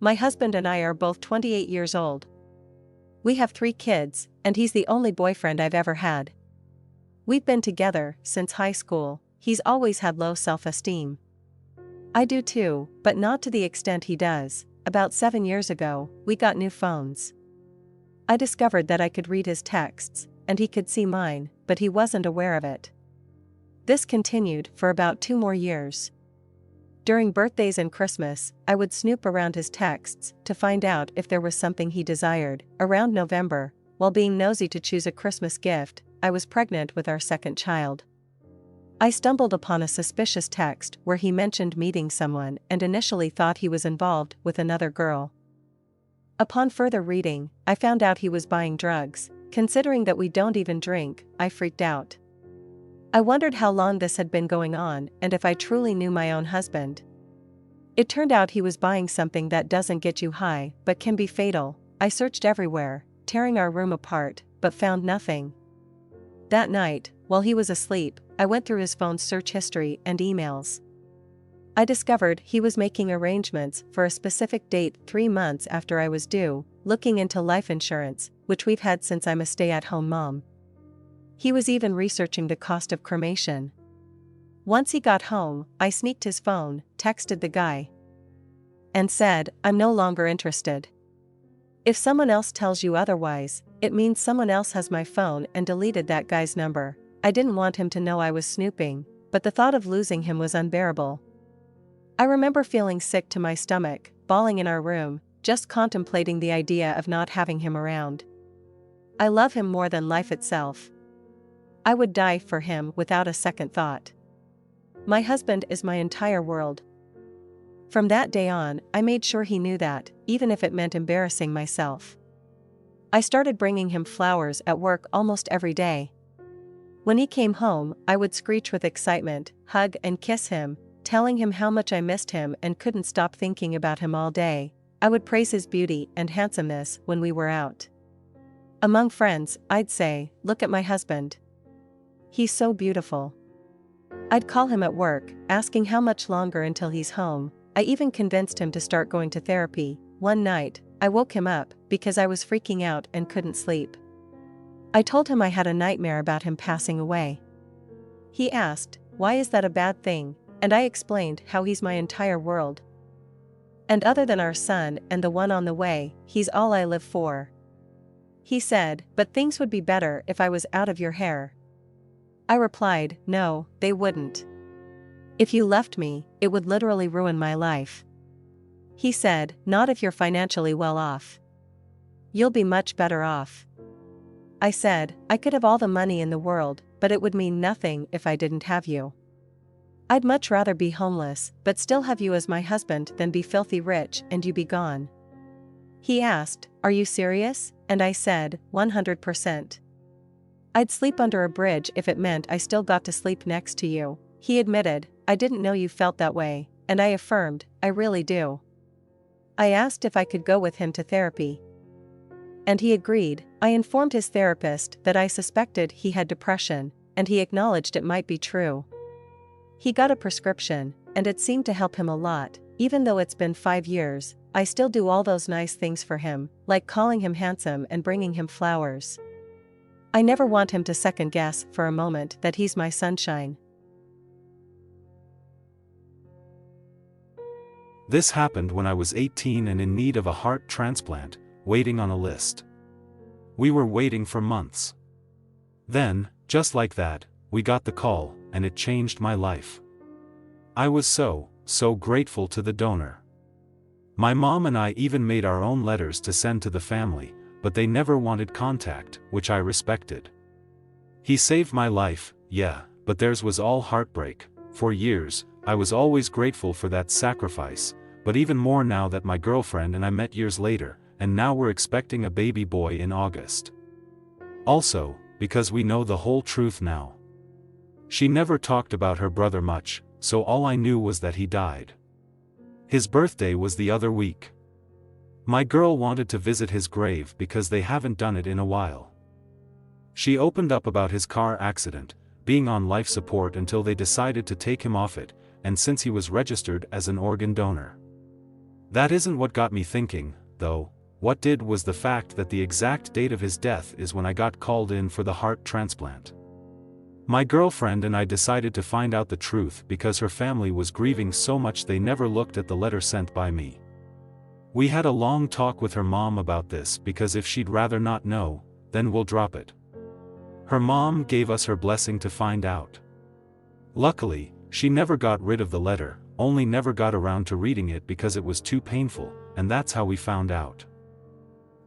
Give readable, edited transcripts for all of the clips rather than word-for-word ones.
My husband and I are both 28 years old. We have 3 kids, and he's the only boyfriend I've ever had. We've been together since high school. He's always had low self-esteem. I do too, but not to the extent he does. About 7 years ago, we got new phones. I discovered that I could read his texts, and he could see mine, but he wasn't aware of it. This continued for about 2 more years. During birthdays and Christmas, I would snoop around his texts to find out if there was something he desired. Around November, while being nosy to choose a Christmas gift, I was pregnant with our second child. I stumbled upon a suspicious text where he mentioned meeting someone and initially thought he was involved with another girl. Upon further reading, I found out he was buying drugs. Considering that we don't even drink, I freaked out. I wondered how long this had been going on and if I truly knew my own husband. It turned out he was buying something that doesn't get you high but can be fatal. I searched everywhere, tearing our room apart, but found nothing. That night, while he was asleep, I went through his phone's search history and emails. I discovered he was making arrangements for a specific date 3 months after I was due, looking into life insurance, which we've had since I'm a stay-at-home mom. He was even researching the cost of cremation. Once he got home, I sneaked his phone, texted the guy, and said, "I'm no longer interested. If someone else tells you otherwise, it means someone else has my phone," and deleted that guy's number. I didn't want him to know I was snooping, but the thought of losing him was unbearable. I remember feeling sick to my stomach, bawling in our room, just contemplating the idea of not having him around. I love him more than life itself. I would die for him without a second thought. My husband is my entire world. From that day on, I made sure he knew that, even if it meant embarrassing myself. I started bringing him flowers at work almost every day. When he came home, I would screech with excitement, hug and kiss him, telling him how much I missed him and couldn't stop thinking about him all day. I would praise his beauty and handsomeness when we were out. Among friends, I'd say, "Look at my husband. He's so beautiful." I'd call him at work, asking how much longer until he's home. I even convinced him to start going to therapy. One night, I woke him up because I was freaking out and couldn't sleep. I told him I had a nightmare about him passing away. He asked, "Why is that a bad thing?" And I explained how he's my entire world. And other than our son and the one on the way, he's all I live for. He said, "But things would be better if I was out of your hair." I replied, "No, they wouldn't. If you left me, it would literally ruin my life." He said, "Not if you're financially well off. You'll be much better off." I said, "I could have all the money in the world, but it would mean nothing if I didn't have you. I'd much rather be homeless, but still have you as my husband than be filthy rich and you be gone." He asked, "Are you serious?" And I said, 100%. I'd sleep under a bridge if it meant I still got to sleep next to you. He admitted, "I didn't know you felt that way," and I affirmed, "I really do." I asked if I could go with him to therapy. And he agreed. I informed his therapist that I suspected he had depression, and he acknowledged it might be true. He got a prescription, and it seemed to help him a lot. Even though it's been 5 years, I still do all those nice things for him, like calling him handsome and bringing him flowers. I never want him to second guess for a moment that he's my sunshine. This happened when I was 18 and in need of a heart transplant, waiting on a list. We were waiting for months. Then, just like that, we got the call, and it changed my life. I was so grateful to the donor. My mom and I even made our own letters to send to the family, but they never wanted contact, which I respected. He saved my life, yeah, but theirs was all heartbreak. For years, I was always grateful for that sacrifice, but even more now that my girlfriend and I met years later, and now we're expecting a baby boy in August. Also, because we know the whole truth now. She never talked about her brother much, so all I knew was that he died. His birthday was the other week. My girl wanted to visit his grave because they haven't done it in a while. She opened up about his car accident, being on life support until they decided to take him off it, and since he was registered as an organ donor. That isn't what got me thinking, though. What did was the fact that the exact date of his death is when I got called in for the heart transplant. My girlfriend and I decided to find out the truth because her family was grieving so much they never looked at the letter sent by me. We had a long talk with her mom about this because if she'd rather not know, then we'll drop it. Her mom gave us her blessing to find out. Luckily, she never got rid of the letter, only never got around to reading it because it was too painful, and that's how we found out.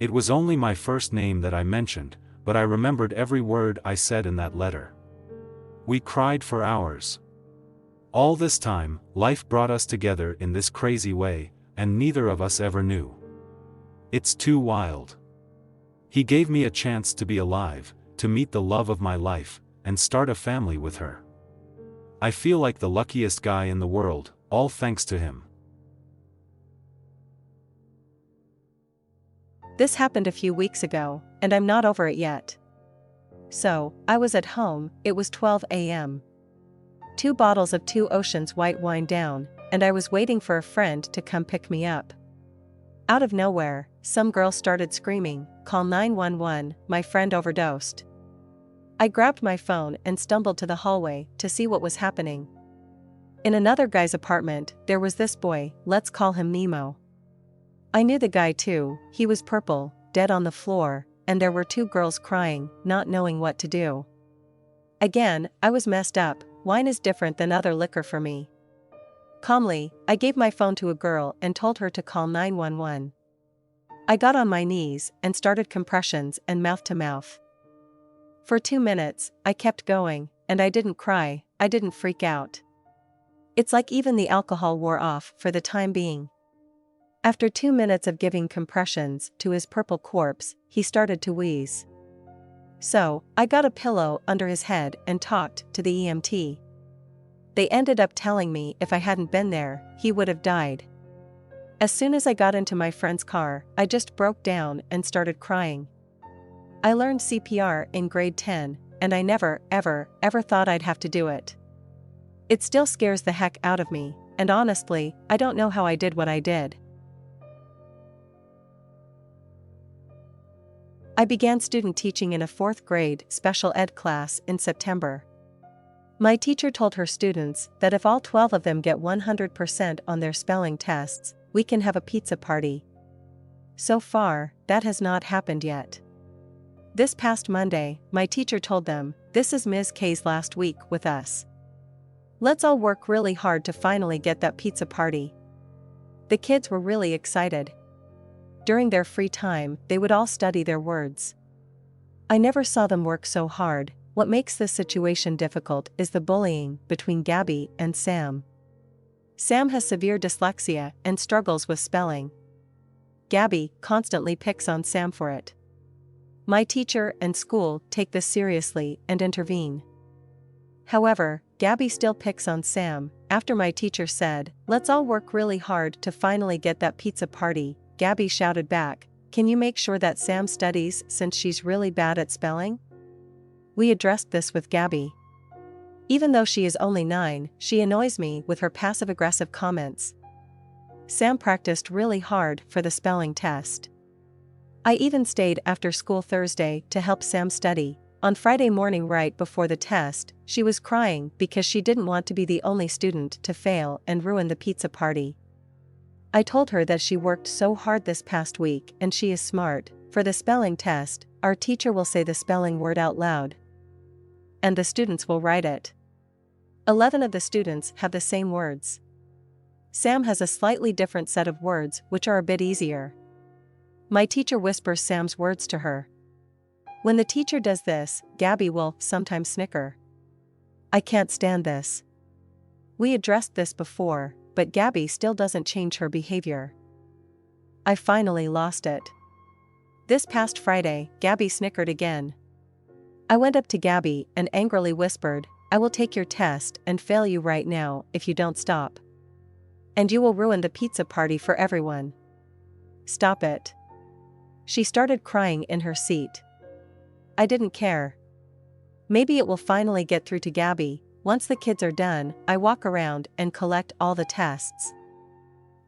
It was only my first name that I mentioned, but I remembered every word I said in that letter. We cried for hours. All this time, life brought us together in this crazy way, and neither of us ever knew. It's too wild. He gave me a chance to be alive, to meet the love of my life, and start a family with her. I feel like the luckiest guy in the world, all thanks to him. This happened a few weeks ago, and I'm not over it yet. So, I was at home, it was 12 a.m. 2 bottles of Two Oceans white wine down, and I was waiting for a friend to come pick me up. Out of nowhere, some girl started screaming, "Call 911, my friend overdosed." I grabbed my phone and stumbled to the hallway to see what was happening. In another guy's apartment, there was this boy, let's call him Nemo. I knew the guy too, he was purple, dead on the floor, and there were 2 girls crying, not knowing what to do. Again, I was messed up. Wine is different than other liquor for me. Calmly, I gave my phone to a girl and told her to call 911. I got on my knees and started compressions and mouth to mouth. For 2 minutes, I kept going, and I didn't cry, I didn't freak out. It's like even the alcohol wore off for the time being. After 2 minutes of giving compressions to his purple corpse, he started to wheeze. So, I got a pillow under his head and talked to the EMT. They ended up telling me if I hadn't been there, he would have died. As soon as I got into my friend's car, I just broke down and started crying. I learned CPR in grade 10, and I never, ever thought I'd have to do it. It still scares the heck out of me, and honestly, I don't know how I did what I did. I began student teaching in a 4th grade special ed class in September. My teacher told her students that if all 12 of them get 100% on their spelling tests, we can have a pizza party. So far, that has not happened yet. This past Monday, my teacher told them, "This is Ms. K's last week with us. Let's all work really hard to finally get that pizza party." The kids were really excited. During their free time, they would all study their words. I never saw them work so hard. What makes this situation difficult is the bullying between Gabby and Sam. Sam has severe dyslexia and struggles with spelling. Gabby constantly picks on Sam for it. My teacher and school take this seriously and intervene. However, Gabby still picks on Sam. After my teacher said, "Let's all work really hard to finally get that pizza party," Gabby shouted back, "Can you make sure that Sam studies since she's really bad at spelling?" We addressed this with Gabby. Even though she is only 9, she annoys me with her passive-aggressive comments. Sam practiced really hard for the spelling test. I even stayed after school Thursday to help Sam study. On Friday morning right before the test, she was crying because she didn't want to be the only student to fail and ruin the pizza party. I told her that she worked so hard this past week and she is smart. For the spelling test, our teacher will say the spelling word out loud, and the students will write it. 11 of the students have the same words. Sam has a slightly different set of words which are a bit easier. My teacher whispers Sam's words to her. When the teacher does this, Gabby will sometimes snicker. I can't stand this. We addressed this before, but Gabby still doesn't change her behavior. I finally lost it. This past Friday, Gabby snickered again. I went up to Gabby and angrily whispered, "I will take your test and fail you right now if you don't stop. And you will ruin the pizza party for everyone. Stop it." She started crying in her seat. I didn't care. Maybe it will finally get through to Gabby. Once the kids are done, I walk around and collect all the tests.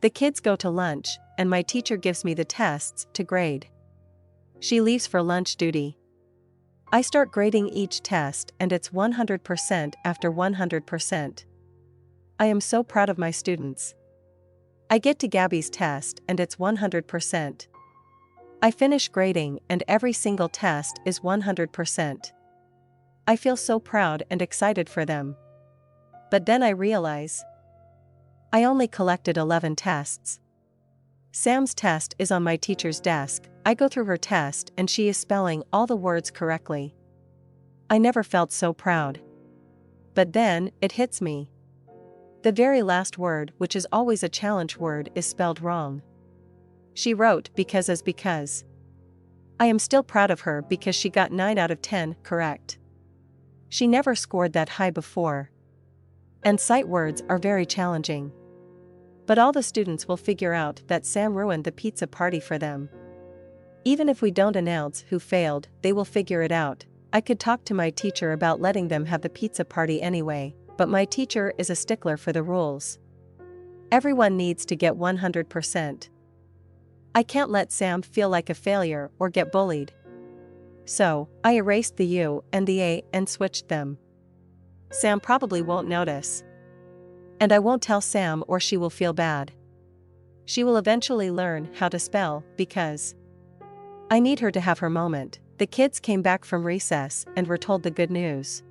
The kids go to lunch, and my teacher gives me the tests to grade. She leaves for lunch duty. I start grading each test, and it's 100% after 100%. I am so proud of my students. I get to Gabby's test, and it's 100%. I finish grading, and every single test is 100%. I feel so proud and excited for them. But then I realize I only collected 11 tests. Sam's test is on my teacher's desk. I go through her test, and she is spelling all the words correctly. I never felt so proud. But then, it hits me. The very last word, which is always a challenge word, is spelled wrong. She wrote because as because. I am still proud of her because she got 9 out of 10 correct. She never scored that high before. And sight words are very challenging. But all the students will figure out that Sam ruined the pizza party for them. Even if we don't announce who failed, they will figure it out. I could talk to my teacher about letting them have the pizza party anyway, but my teacher is a stickler for the rules. Everyone needs to get 100%. I can't let Sam feel like a failure or get bullied. So, I erased the U and the A and switched them. Sam probably won't notice. And I won't tell Sam or she will feel bad. She will eventually learn how to spell, because I need her to have her moment. The kids came back from recess and were told the good news.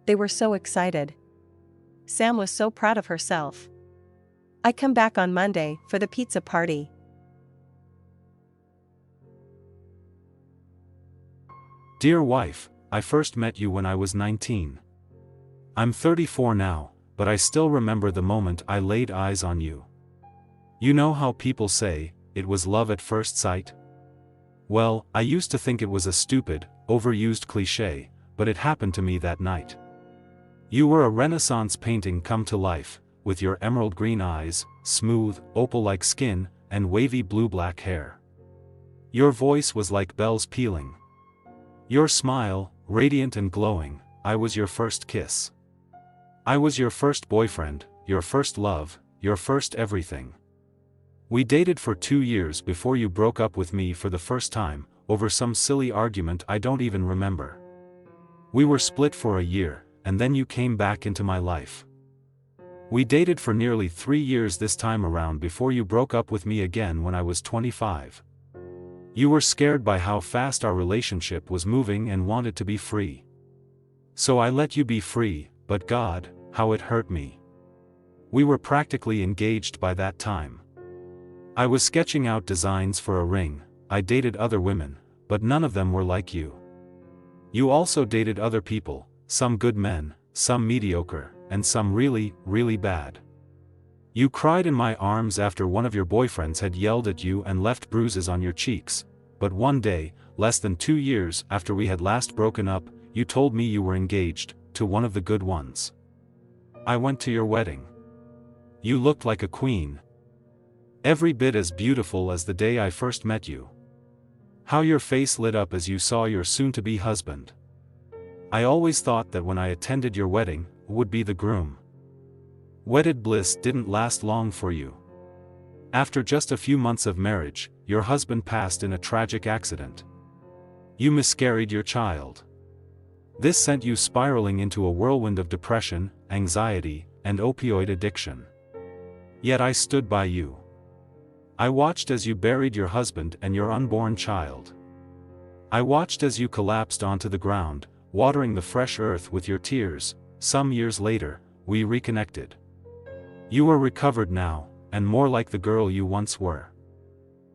They were so excited. Sam was so proud of herself. I come back on Monday for the pizza party. Dear wife, I first met you when I was 19. I'm 34 now, but I still remember the moment I laid eyes on you. You know how people say, it was love at first sight? Well, I used to think it was a stupid, overused cliché, but it happened to me that night. You were a Renaissance painting come to life, with your emerald green eyes, smooth, opal-like skin, and wavy blue-black hair. Your voice was like bells pealing. Your smile, radiant and glowing. I was your first kiss. I was your first boyfriend, your first love, your first everything. We dated for 2 years before you broke up with me for the first time, over some silly argument I don't even remember. We were split for a year, and then you came back into my life. We dated for nearly 3 years this time around before you broke up with me again when I was 25. You were scared by how fast our relationship was moving and wanted to be free. So I let you be free, but God, how it hurt me. We were practically engaged by that time. I was sketching out designs for a ring. I dated other women, but none of them were like you. You also dated other people, some good men, some mediocre, and some really, really bad. You cried in my arms after one of your boyfriends had yelled at you and left bruises on your cheeks, but one day, less than 2 years after we had last broken up, you told me you were engaged to one of the good ones. I went to your wedding. You looked like a queen. Every bit as beautiful as the day I first met you. How your face lit up as you saw your soon-to-be husband. I always thought that when I attended your wedding, would be the groom. Wedded bliss didn't last long for you. After just a few months of marriage, your husband passed in a tragic accident. You miscarried your child. This sent you spiraling into a whirlwind of depression, anxiety, and opioid addiction. Yet I stood by you. I watched as you buried your husband and your unborn child. I watched as you collapsed onto the ground, watering the fresh earth with your tears. Some years later, we reconnected. You are recovered now, and more like the girl you once were.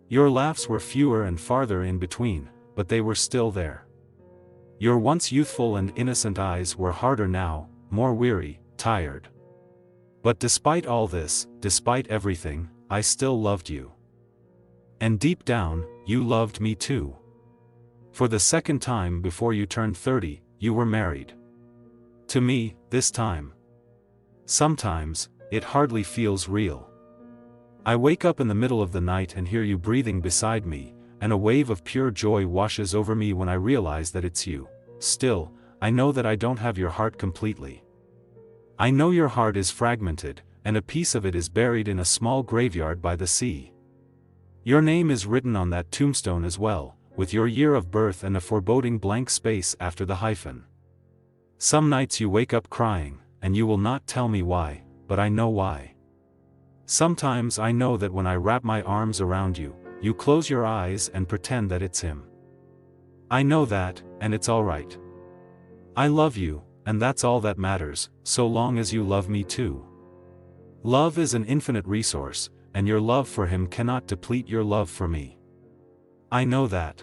Your laughs were fewer and farther in between, but they were still there. Your once youthful and innocent eyes were harder now, more weary, tired. But despite all this, despite everything, I still loved you. And deep down, you loved me too. For the second time before you turned 30, you were married. To me, this time. Sometimes, it hardly feels real. I wake up in the middle of the night and hear you breathing beside me, and a wave of pure joy washes over me when I realize that it's you. Still, I know that I don't have your heart completely. I know your heart is fragmented, and a piece of it is buried in a small graveyard by the sea. Your name is written on that tombstone as well, with your year of birth and a foreboding blank space after the hyphen. Some nights you wake up crying, and you will not tell me why, but I know why. Sometimes I know that when I wrap my arms around you, you close your eyes and pretend that it's him. I know that, and it's alright. I love you, and that's all that matters, so long as you love me too. Love is an infinite resource, and your love for him cannot deplete your love for me. I know that.